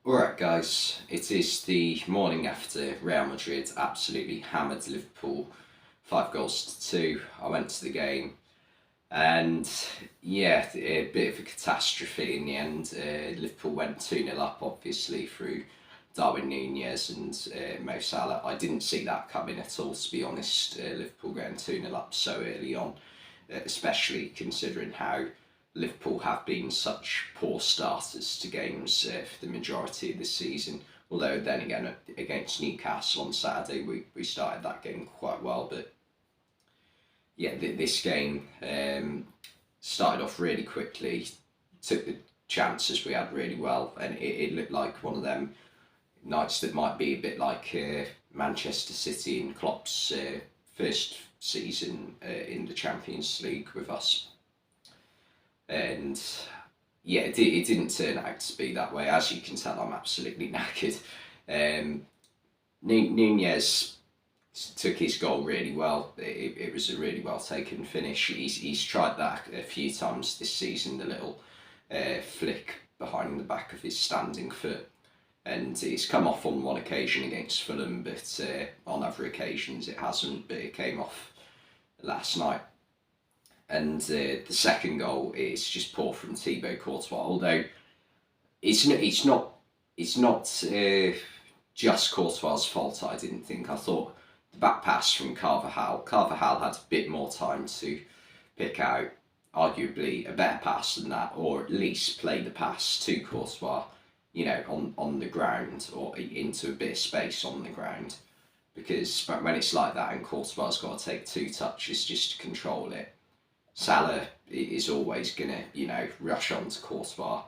Alright guys, it is the morning after Real Madrid absolutely hammered Liverpool 5 goals to 2. I went to the game and yeah, a bit of a catastrophe in the end. Liverpool went 2-0 up obviously through Darwin Nunez and Mo Salah. I didn't see that coming at all, to be honest. Liverpool going 2-0 up so early on, especially considering how Liverpool have been such poor starters to games for the majority of the season. Although then again, against Newcastle on Saturday, we started that game quite well. But yeah, this game started off really quickly, took the chances we had really well, and it looked like one of them nights that might be a bit like Manchester City in Klopp's first season in the Champions League with us. And yeah, it didn't turn out to be that way. As you can tell, I'm absolutely knackered. Um, Nunez took his goal really well. It was a really well taken finish. He's tried that a few times this season, the little flick behind the back of his standing foot. And it's come off on one occasion against Fulham, but on other occasions it hasn't. But it came off last night. And the second goal is just poor from Thibaut Courtois. Although it's not just Courtois' fault. I didn't think. I thought the back pass from Carvajal. Carvajal had a bit more time to pick out, arguably a better pass than that, or at least play the pass to Courtois, on the ground or into a bit of space on the ground. Because when it's like that and Courtois' got to take 2 touches just to control it, Salah is always going to, rush on to Courtois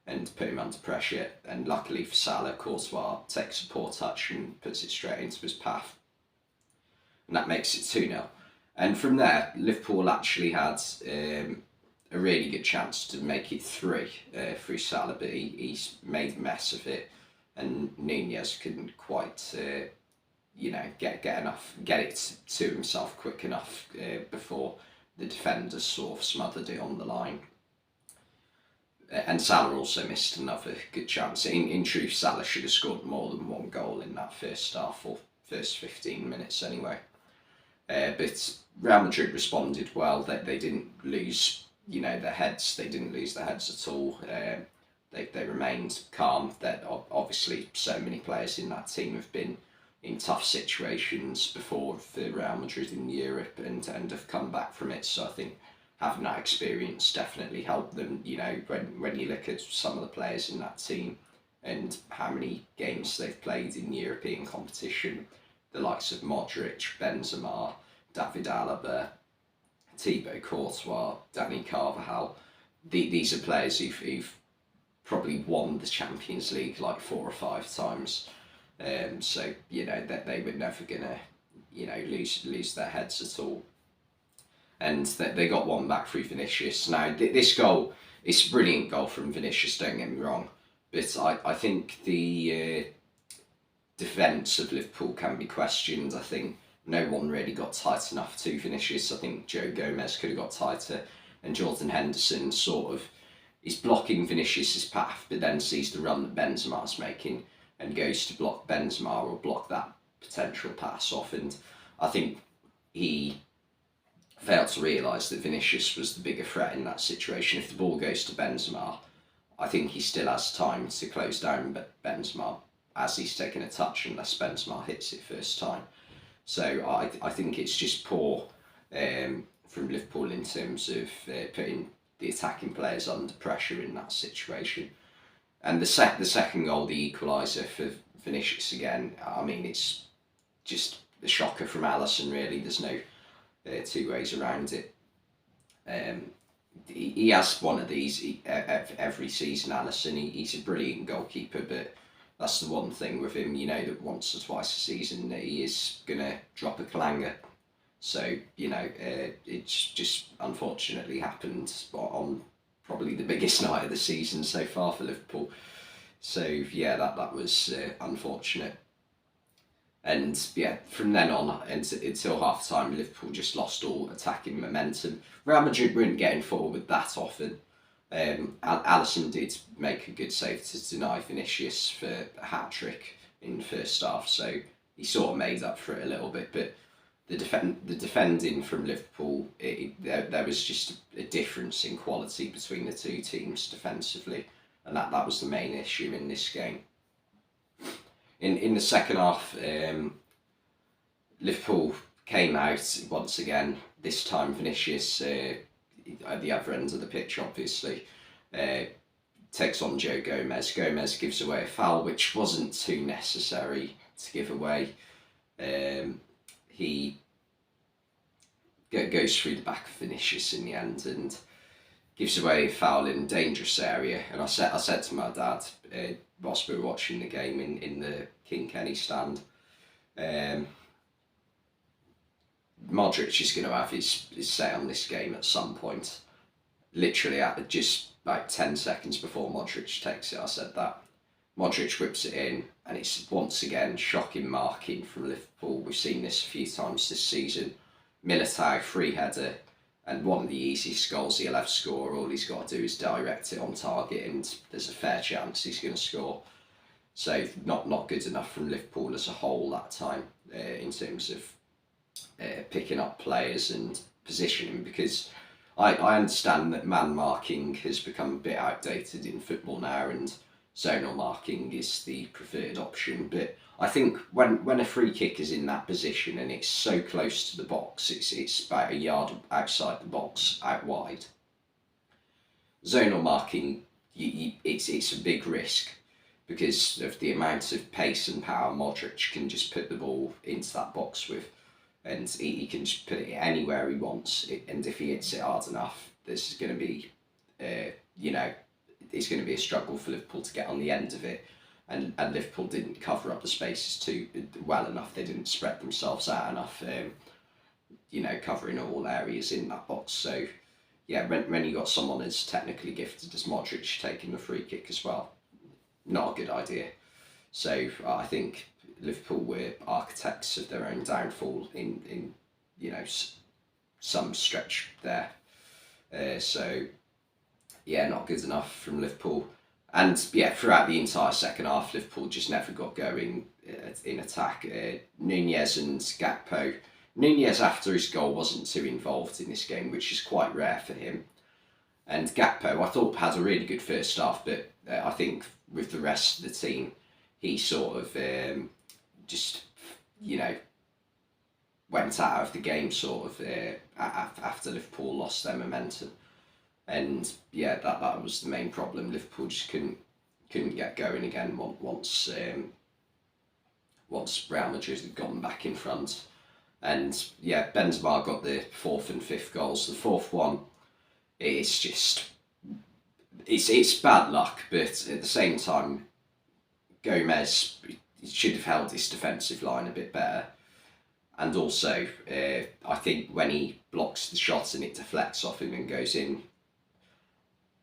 and put him under pressure. And luckily for Salah, Courtois takes a poor touch and puts it straight into his path. And that makes it 2-0. And from there, Liverpool actually had a really good chance to make it 3 through Salah, but he's made a mess of it. And Nunez couldn't quite, get it to himself quick enough before the defenders sort of smothered it on the line. And Salah also missed another good chance. In truth, Salah should have scored more than one goal in that first half, or first 15 minutes anyway. But Real Madrid responded well. They didn't lose, their heads. They didn't lose their heads at all. They remained calm. That obviously so many players in that team have been in tough situations before for Real Madrid in Europe and have come back from it. So I think having that experience definitely helped them. When you look at some of the players in that team and how many games they've played in European competition, the likes of Modric, Benzema, David Alaba, Thibaut Courtois, Dani Carvajal, these are players who've probably won the Champions League like 4 or 5 times. So that they were never gonna lose their heads at all, and that they got one back through Vinicius. Now this goal, it's a brilliant goal from Vinicius. Don't get me wrong, but I think the defence of Liverpool can be questioned. I think no one really got tight enough to Vinicius. I think Joe Gomez could have got tighter, and Jordan Henderson sort of is blocking Vinicius's path, but then sees the run that Benzema's making and goes to block Benzema or block that potential pass off. And I think he failed to realise that Vinicius was the bigger threat in that situation. If the ball goes to Benzema, I think he still has time to close down Benzema as he's taking a touch, unless Benzema hits it first time. So I think it's just poor from Liverpool in terms of putting the attacking players under pressure in that situation. And the second goal, the equaliser for Vinicius again, I mean, it's just the shocker from Alisson, really. There's no 2 ways around it. He has one of these every season, Alisson. He's a brilliant goalkeeper, but that's the one thing with him, that once or twice a season that he is going to drop a clanger. So, it's just unfortunately happened on probably the biggest night of the season so far for Liverpool. So yeah, that was unfortunate. And yeah, from then on until half time, Liverpool just lost all attacking momentum. Real Madrid weren't getting forward that often, Alisson did make a good save to deny Vinicius for a hat-trick in the first half, so he sort of made up for it a little bit, but the defending from Liverpool, there was just a difference in quality between the two teams defensively, and that was the main issue in this game. In the second half, Liverpool came out once again. This time, Vinicius at the other end of the pitch, obviously, takes on Joe Gomez. Gomez gives away a foul, which wasn't too necessary to give away. He goes through the back of Vinicius in the end and gives away a foul in a dangerous area. And I said to my dad, whilst we were watching the game in the King Kenny stand, Modric is going to have his say on this game at some point. Literally at just like 10 seconds before Modric takes it, I said that. Modric whips it in, and it's once again shocking marking from Liverpool. We've seen this a few times this season. Militao, free header, and one of the easiest goals he'll ever score. All he's got to do is direct it on target, and there's a fair chance he's going to score. So not good enough from Liverpool as a whole that time in terms of picking up players and positioning, because I understand that man marking has become a bit outdated in football now, and zonal marking is the preferred option, but I think when a free kick is in that position and it's so close to the box, it's about a yard outside the box, out wide. Zonal marking, it's a big risk because of the amount of pace and power Modric can just put the ball into that box with, and he can just put it anywhere he wants. And if he hits it hard enough, this is going to be, it's going to be a struggle for Liverpool to get on the end of it. And Liverpool didn't cover up the spaces too well enough. They didn't spread themselves out enough, covering all areas in that box. So, yeah, when you got someone as technically gifted as Modric taking the free kick as well, not a good idea. So I think Liverpool were architects of their own downfall in some stretch there. So, yeah, not good enough from Liverpool. And yeah, throughout the entire second half, Liverpool just never got going in attack. Nunez and Gakpo. Nunez, after his goal, wasn't too involved in this game, which is quite rare for him. And Gakpo, I thought, had a really good first half, but I think with the rest of the team, he sort of went out of the game sort of after Liverpool lost their momentum. And yeah, that was the main problem. Liverpool just couldn't get going again once Real Madrid had gone back in front. And yeah, Benzema got the fourth and fifth goals. The fourth one, it's bad luck, but at the same time, Gomez should have held his defensive line a bit better. And also, I think when he blocks the shot and it deflects off him and goes in,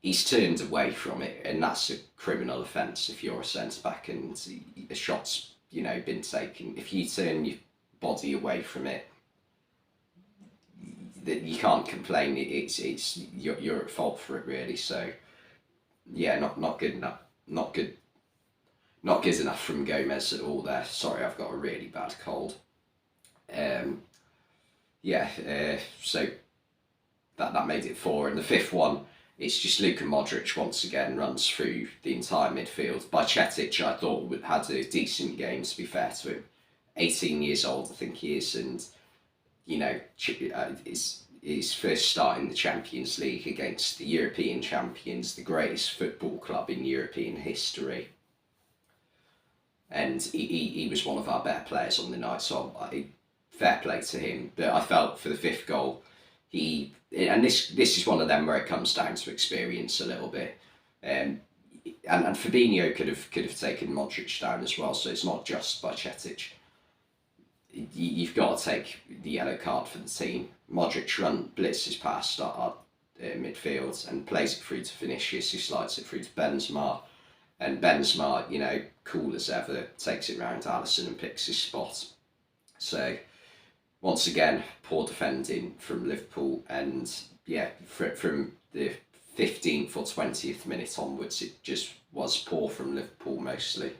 he's turned away from it, and that's a criminal offence if you're a centre-back and a shot's been taken. If you turn your body away from it, you can't complain. You're at fault for it, really. So yeah, not good enough. Not good enough from Gomez at all there. Sorry, I've got a really bad cold. So that made it 4, and the fifth one, it's just Luka Modric once again runs through the entire midfield. Bajcetic, I thought, had a decent game, to be fair to him. 18 years old, I think he is, and his first start in the Champions League against the European champions, the greatest football club in European history. And he was one of our better players on the night, so fair play to him. But I felt for the fifth goal, and this is one of them where it comes down to experience a little bit. And Fabinho could have taken Modric down as well, so it's not just Bajcetic. You've got to take the yellow card for the team. Modric blitzes past our midfield and plays it through to Vinicius, who slides it through to Benzema. And Benzema, cool as ever, takes it round to Alisson and picks his spot. So, once again, poor defending from Liverpool, and yeah, from the 15th or 20th minute onwards, it just was poor from Liverpool mostly.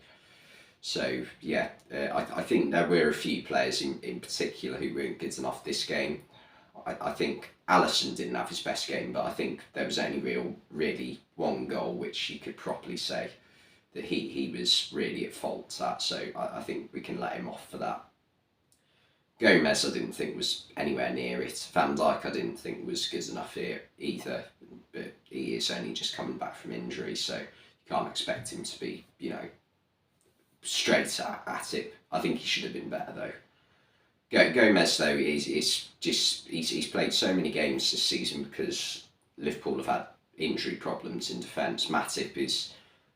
So yeah, I think there were a few players in particular who weren't good enough this game. I think Alisson didn't have his best game, but I think there was only really one goal which you could properly say that he was really at fault at. So I think we can let him off for that. Gomez I didn't think was anywhere near it. Van Dijk I didn't think was good enough here either, but he is only just coming back from injury, so you can't expect him to be, straight at it. I think he should have been better though. Gomez though he's played so many games this season because Liverpool have had injury problems in defence. Matip is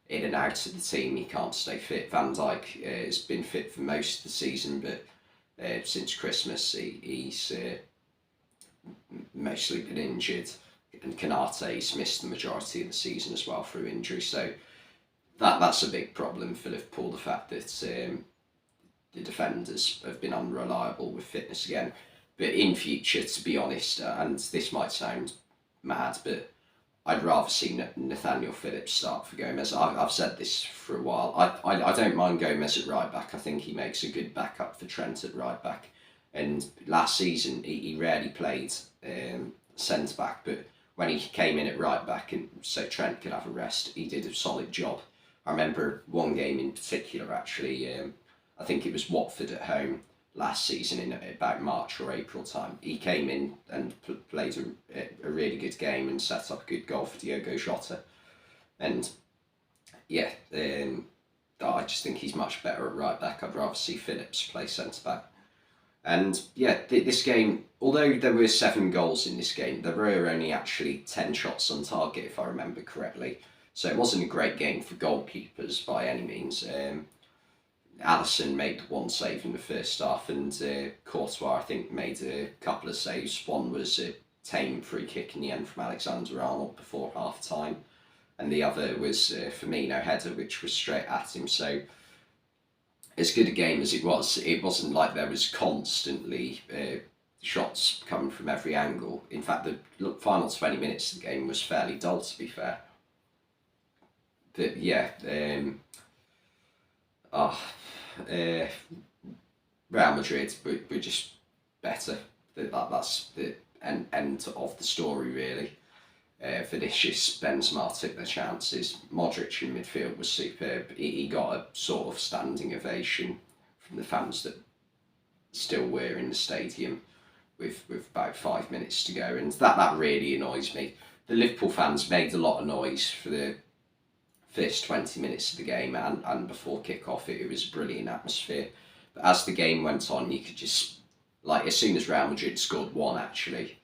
in and out of the team, he can't stay fit. Van Dijk has been fit for most of the season, but since Christmas he's mostly been injured, and Konate's missed the majority of the season as well through injury, so that's a big problem for Liverpool, the fact that the defenders have been unreliable with fitness again. But in future, to be honest, and this might sound mad, but I'd rather see Nathaniel Phillips start for Gomez. I've said this for a while. I don't mind Gomez at right back. I think he makes a good backup for Trent at right back. And last season he rarely played centre back, but when he came in at right back and so Trent could have a rest, he did a solid job. I remember one game in particular actually. I think it was Watford at home last season in about March or April time. He came in and played a really good game and set up a good goal for Diogo Jota. And yeah, I just think he's much better at right back. I'd rather see Phillips play centre back. And yeah, this game, although there were 7 goals in this game, there were only actually 10 shots on target if I remember correctly. So it wasn't a great game for goalkeepers by any means. Alisson made one save in the first half, and Courtois I think made a couple of saves. One was a tame free kick in the end from Alexander-Arnold before half time, and the other was a Firmino header which was straight at him. So as good a game as it wasn't like there was constantly shots coming from every angle. In fact, the final 20 minutes of the game was fairly dull, to be fair. But yeah, Real Madrid were just better. That's the end of the story, really. Vinicius, Benzema took their chances. Modric in midfield was superb. He got a sort of standing ovation from the fans that still were in the stadium with about 5 minutes to go, and that really annoys me. The Liverpool fans made a lot of noise for the first 20 minutes of the game and before kick-off. It was a brilliant atmosphere. But as the game went on, you could just, as soon as Real Madrid scored one actually,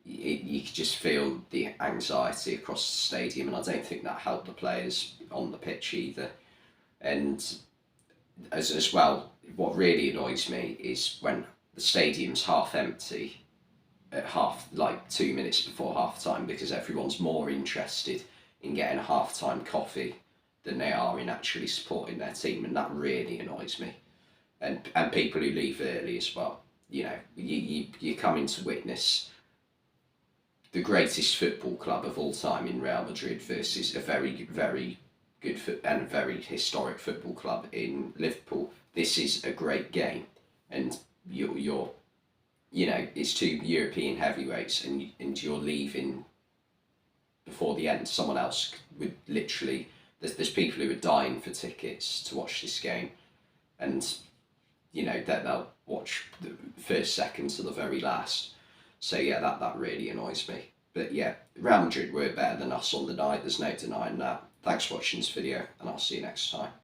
you could just feel the anxiety across the stadium, and I don't think that helped the players on the pitch either. And as well, what really annoys me is when the stadium's half empty at 2 minutes before half time, because everyone's more interested in getting a half-time coffee than they are in actually supporting their team, and that really annoys me. And people who leave early as well. You're coming to witness the greatest football club of all time in Real Madrid versus a very, very good and very historic football club in Liverpool. This is a great game, and you're it's 2 European heavyweights, and you're leaving before the end. Someone else would literally, there's people who are dying for tickets to watch this game, and they'll watch the first second to the very last. So yeah, that really annoys me. But yeah, Real Madrid were better than us on the night, there's no denying that. Thanks for watching this video, and I'll see you next time.